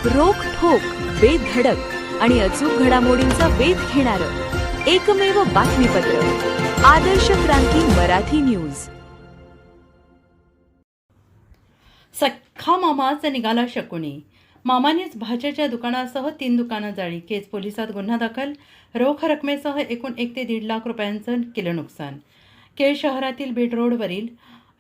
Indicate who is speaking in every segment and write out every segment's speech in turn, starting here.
Speaker 1: रोखठोक, बेधडक आणि अचूक घडामोडींचा वेध घेणारं एकमेव बातमीपत्र आदर्श क्रांती मराठी न्यूज।
Speaker 2: सख्खा मामाच निघाला शकुनी। मामानेच भाच्याच्या दुकानासह 3 दुकानं जाळली। केज पोलिसात गुन्हा दाखल। रोख रकमेसह एकूण 1 ते 1.5 लाख रुपयांचं केलं नुकसान। केज शहरातील बीड रोडवरील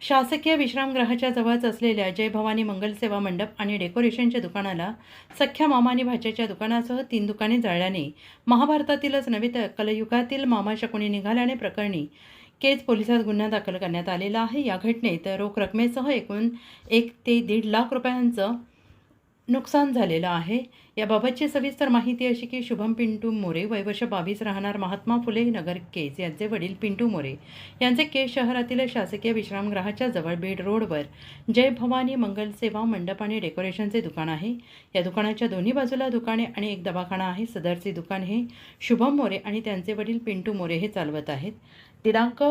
Speaker 2: शासकीय विश्रामगृहाच्या जवळच असलेल्या जय भवानी मंगल सेवा मंडप आणि डेकोरेशनच्या दुकानाला सख्ख्या मामाने भाच्याच्या दुकानासह 3 दुकाने जाळल्याने महाभारतातीलच नव्हे कलयुगातील मामा शकुनी निघाल्याने प्रकरणी केज पोलिसात गुन्हा दाखल करण्यात आलेला आहे। या घटनेत रोख रकमेसह एकूण 1 ते 1.5 लाख रुपयांचं नुकसान झालेलं आहे। याबाबतची सविस्तर माहिती अशी की शुभम पिंटू मोरे वय वर्ष 22 राहणार महात्मा फुले नगर केज यांचे वडील पिंटू मोरे यांचे केज शहरातील शासकीय विश्रामगृहाच्या जवळ बीड रोडवर जय भवानी मंगल सेवा मंडप आणि डेकोरेशनचे दुकान आहे। या दुकानाच्या दोन्ही बाजूला दुकाने आणि एक दवाखाना आहे। सदरचे दुकान हे शुभम मोरे आणि त्यांचे वडील पिंटू मोरे हे चालवत आहेत। दिनांक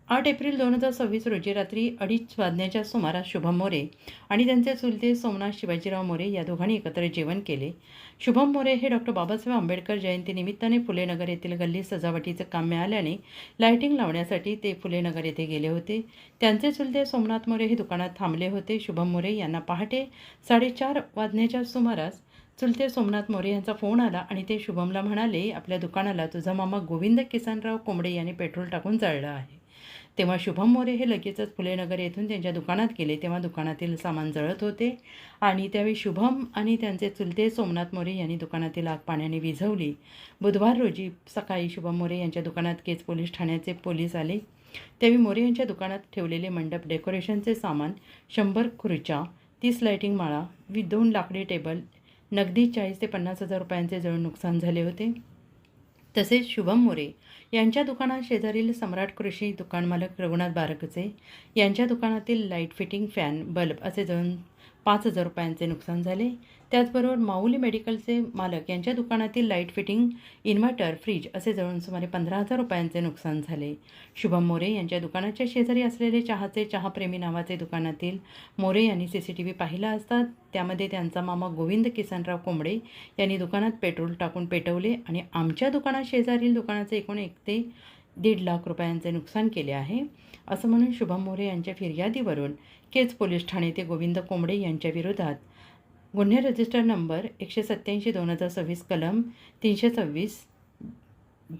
Speaker 2: 8 एप्रिल 2026 रोजी रात्री 2:30 वाजण्याच्या सुमारास शुभम मोरे आणि त्यांचे चुलते सोमनाथ शिवाजीराव मोरे या दोघांनी एकत्र जेवण केले। शुभम मोरे हे डॉक्टर बाबासाहेब आंबेडकर जयंतीनिमित्ताने फुलेनगर येथील गल्ली सजावटीचे काम मिळाल्याने लाईटिंग लावण्यासाठी ते फुलेनगर येथे गेले होते। त्यांचे चुलते सोमनाथ मोरे हे दुकानात थांबले होते। शुभम मोरे यांना पहाटे 4:30 वाजण्याच्या सुमारास चुलते सोमनाथ मोरे यांचा फोन आला आणि ते शुभमला म्हणाले, आपल्या दुकानाला तुझा मामा गोविंद किसनराव कोंबडे यांनी पेट्रोल टाकून जाळलं आहे। तेव्हा शुभम मोरे हे लगेचच फुलेनगर येथून त्यांच्या दुकानात गेले। तेव्हा दुकानातील सामान जळत होते आणि त्यावेळी शुभम आणि त्यांचे चुलते सोमनाथ मोरे यांनी दुकानातील आग पाण्याने विझवली। बुधवार रोजी सकाळी शुभम मोरे यांच्या दुकानात केज पोलीस ठाण्याचे पोलीस आले। त्यावेळी मोरे यांच्या दुकानात ठेवलेले मंडप डेकोरेशनचे सामान 100 खुर्च्या, 30 लाईटिंग माळा, 2 लाकडी टेबल, नगदी 40 ते 50 हजार रुपयांचे जळून नुकसान झाले होते। तसेच शुभम मोरे यांच्या दुकानात शेजारील सम्राट कृषी दुकान मालक रघुनाथ बारकचे यांच्या दुकानातील लाईट फिटिंग, फॅन, बल्ब असे जळून 5,000 रुपयांचे नुकसान झाले। त्याचबरोबर माऊली मेडिकलचे मालक यांच्या दुकानातील लाईट फिटिंग, इन्व्हर्टर, फ्रीज असे जळून सुमारे 15,000 रुपयांचे नुकसान झाले। शुभम मोरे यांच्या दुकानाच्या शेजारी असलेले चहाप्रेमी नावाचे दुकानातील मोरे यांनी CCTV पाहिला असता त्यामध्ये त्यांचा मामा गोविंद किसनराव कोंबडे यांनी दुकानात पेट्रोल टाकून पेटवले आणि आमच्या दुकानात शेजारील दुकानाचे एकूण 1 ते 1.5 लाख रुपयांचे नुकसान केले आहे असं म्हणून शुभम मोरे यांच्या फिर्यादीवरून केज पोलीस ठाणे ते गोविंद कोंबडे यांच्या विरोधात गुन्हे रजिस्टर नंबर 187/2026 कलम 326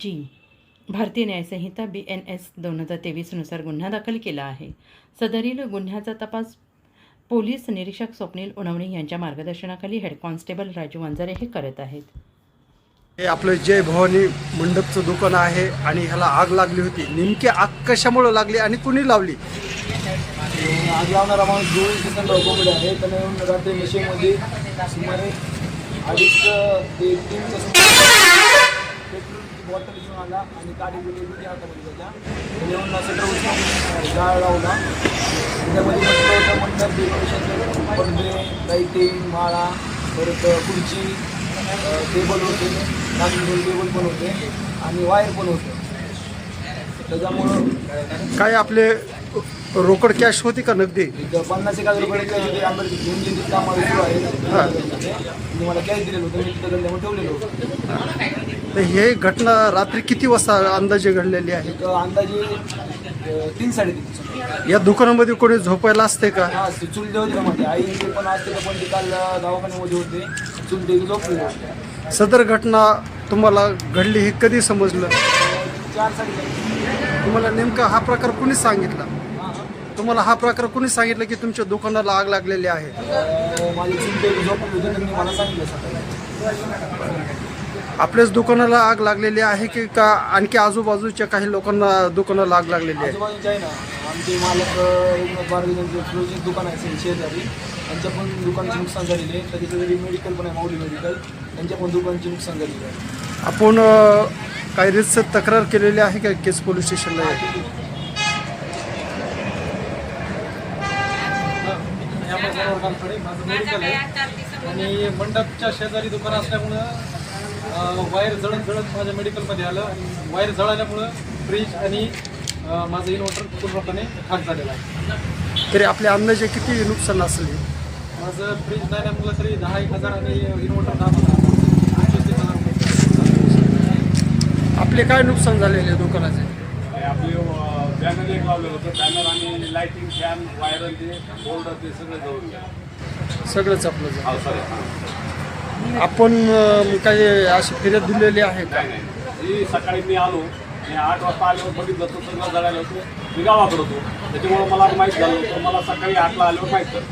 Speaker 2: G भारतीय न्यायसंहिता BNS 2023 नुसार गुन्हा दाखल केला आहे। सदरील गुन्ह्याचा तपास पोलीस निरीक्षक स्वप्नील उनवणे यांच्या मार्गदर्शनाखाली हेड कॉन्स्टेबल राजू वंजारे हे करत आहेत।
Speaker 3: हे आपलं जय भवानी मंडपचं दुकान आहे आणि ह्याला आग लागली होती। नेमकी आग कशामुळे लागली आणि कुणी लावली?
Speaker 4: आग लावणारा माणूस गोविंद किसनराव कोंबडे आहे। त्याने येऊन रात्री मशीनमध्ये सुमारे 2.5 ते 3 पेट्रोलची बॉटल घेऊन आला आणि गाडी बिडी हातामध्ये त्याच्या त्याने येऊन शटर उचलून जाळ लावला। त्यामध्ये म्हटलं होतं मंडप डेकोरेशन, पडदे, लाईटिंग, माळा, परत खुर्ची, टेबल होते, नागपूर टेबल पण होते आणि वायर पण होते। त्याच्यामुळं
Speaker 3: काय आपले रोकड कॅश होती का नगदी?
Speaker 4: 50,000 रुपये कॅश आंबेडकर घेऊन गेली कामाला सुरू आहे। मला कॅश दिलेलं होतं, मी तिथं गल्ल्यामध्ये ठेवलेलं होतं।
Speaker 3: तर हे घटना रात्री किती वाजता अंदाजे घडलेली आहे?
Speaker 4: अंदाजे 3-3:30।
Speaker 3: या दुकानामध्ये कोणी झोपायला असते का?
Speaker 4: हां, चुलते होते मध्ये आई पण असते का, पण ते काल दवाखान्यामध्ये होते, चुलते झोपले होते।
Speaker 3: सदर घटना तुम्हाला घडली हे कधी समजलं?
Speaker 4: 4-4:30।
Speaker 3: तुम्हाला नेमका हा प्रकार कुणी सांगितला? तुम्हाला हा प्रकार कुणी सांगितलं की तुमच्या दुकानाला आग लागलेली आहे?
Speaker 4: माझे चुलते झोपले होते, त्यांनी मला सांगितलं सकाळी।
Speaker 3: आपल्याच दुकानाला आग लागलेली आहे की का आणखी आजूबाजूच्या काही लोकांना दुकानाला आग लागलेली आहे?
Speaker 4: आजूबाजूचे आहे ना, आमचे मालक रघुनाथ बारगे यांचे दुकान आहे शेजारी, त्यांच्या पण दुकानाचे नुकसान झालेले आहे। त्याच्यासाठी मेडिकल पण आहे, माऊली मेडिकल, त्यांच्या पण दुकानाचे नुकसान झालेले आहे।
Speaker 3: आपण काही रितसर तक्रार केलेली आहे का केज पोलीस स्टेशनला?
Speaker 5: माझं मेडिकल आहे आणि मंडपच्या शेजारी दुकान असल्यामुळं वायर जळत माझ्या मेडिकलमध्ये आलं आणि वायर जळाल्यामुळं फ्रीज आणि माझं इन्व्हर्टर पूर्णपणे खाक झालेला आहे।
Speaker 3: तरी आपल्या अंदाजे किती नुकसान असेल?
Speaker 5: माझं फ्रीज नाही ना मुलं तरी 10-1,000 आणि इन्व्हर्टर 10-15,000
Speaker 3: आपले काय नुकसान झालेले आहे दुकानाचे?
Speaker 6: आपले बॅनर एक लावलेलं होतं, बॅनर आणि लाईटिंग फॅन वायर ते बोर्ड ते सगळं जवळ
Speaker 3: सगळंच आपलं झालं.
Speaker 6: हो सर
Speaker 3: आपण काही अशी फिर्याद दिलेली आहे का?
Speaker 6: काय नाही ही सकाळी मी आलो मी 8 वाजता आल्यावर बघितलं तर सगळं जळायला होतं. मी गावाकडे होतो त्याच्यामुळे मला माहीत झालं होतं. मला सकाळी 8ला आल्यावर माहीत झालं.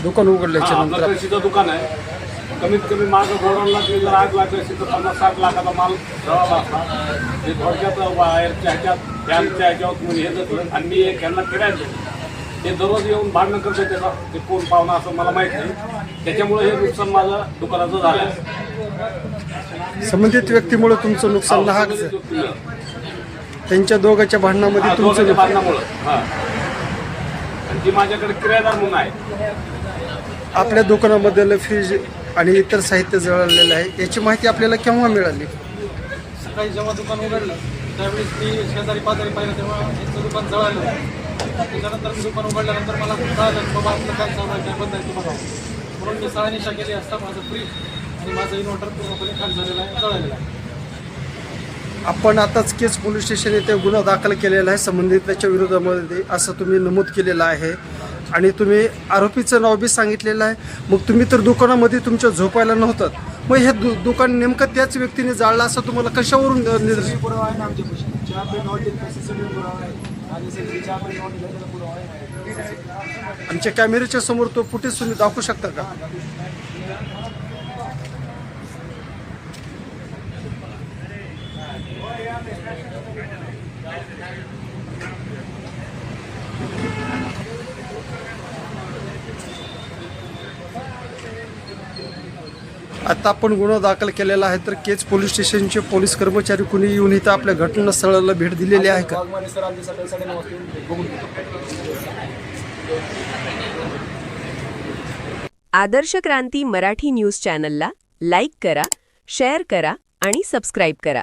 Speaker 3: दुकान उघडल्याच्या
Speaker 6: आपलं
Speaker 3: नंतर
Speaker 6: कृषीचं दुकान आहे. कमीत कमी माझं गोडाऊनला जर आग लागली असती तर 50-60 लाखाचा माल जळाला असता. ते थोडक्यात वायरच्या ह्याच्यात फॅनच्या ह्याच्यावर हे जातं आणि मी एक ह्यांना फिरायचो. ते दररोज येऊन भांडणं करतो त्याचा ते कोण पाहुणा असं मला माहीत नाही. त्याच्यामुळे हे नुकसान माझं दुकानाचं झालं आहे.
Speaker 3: संबंधित व्यक्तीमुळे तुमचं नुकसान नाहक झालं. त्यांच्या दोघांच्या भांडणामध्ये तुमचं
Speaker 6: तुमचं
Speaker 3: नुकसान.
Speaker 6: बांधण्यामुळं हां आणि ती माझ्याकडे किरायदार म्हणून आहे.
Speaker 3: आपल्या दुकानामधलं फ्रीज आणि इतर साहित्य जळालेलं आहे, याची माहिती आपल्याला केव्हा मिळाली?
Speaker 5: सकाळी जेव्हा दुकान उघडलं त्यावेळेस मी शेजारी पाजारी पाहिलं तेव्हा यांचं दुकान जळालं. त्याच्यानंतर मी दुकान उघडल्यानंतर मला कळालं की बाबा आपलं काय चालू आहे त्याबद्दल की बघावं म्हणून मी शहानिशा केली असता माझं फ्रीज आणि माझं इन्व्हर्टर पूर्णपणे खाली झालेलं आहे, जळालेलं आहे.
Speaker 3: आपण आताच केज पोलीस स्टेशन येथे गुन्हा दाखल केलेला आहे संबंधिताच्या विरोधामध्ये, असं तुम्ही नमूद केलेलं आहे आणि तुम्ही आरोपीचं नाव बी सांगितलेलं आहे. मग तुम्ही तर दुकानामध्ये तुमच्या झोपायला नव्हतं, मग हे दुकान नेमकं त्याच व्यक्तीने जाळलं असं तुम्हाला कशावरून निर्देश?
Speaker 4: पुरावा आहे ना आमच्यापाशी. चहा पेन हॉटेल सीसीटीव्ही पुरावा आहे आणि सगळी चहा पेन हॉटेल आहे त्याला पुरावा आहे.
Speaker 3: आमच्या कॅमेऱ्याच्या समोर तो फुटेज तुम्ही दाखवू शकता का? आता आपण गुन्हा दाखल केलेला आहे, तर केज पोलीस स्टेशनचे पोलीस कर्मचारी कुणी येऊन इथं आपल्या घटनास्थळाला भेट दिलेली आहे का?
Speaker 4: वाघमारे सर आमचे सकाळी 9:30 वाजता येऊन बघून गेले.
Speaker 1: आदर्श क्रांती मराठी न्यूज चॅनलला लाईक करा, शेअर करा आणि सबस्क्राईब करा.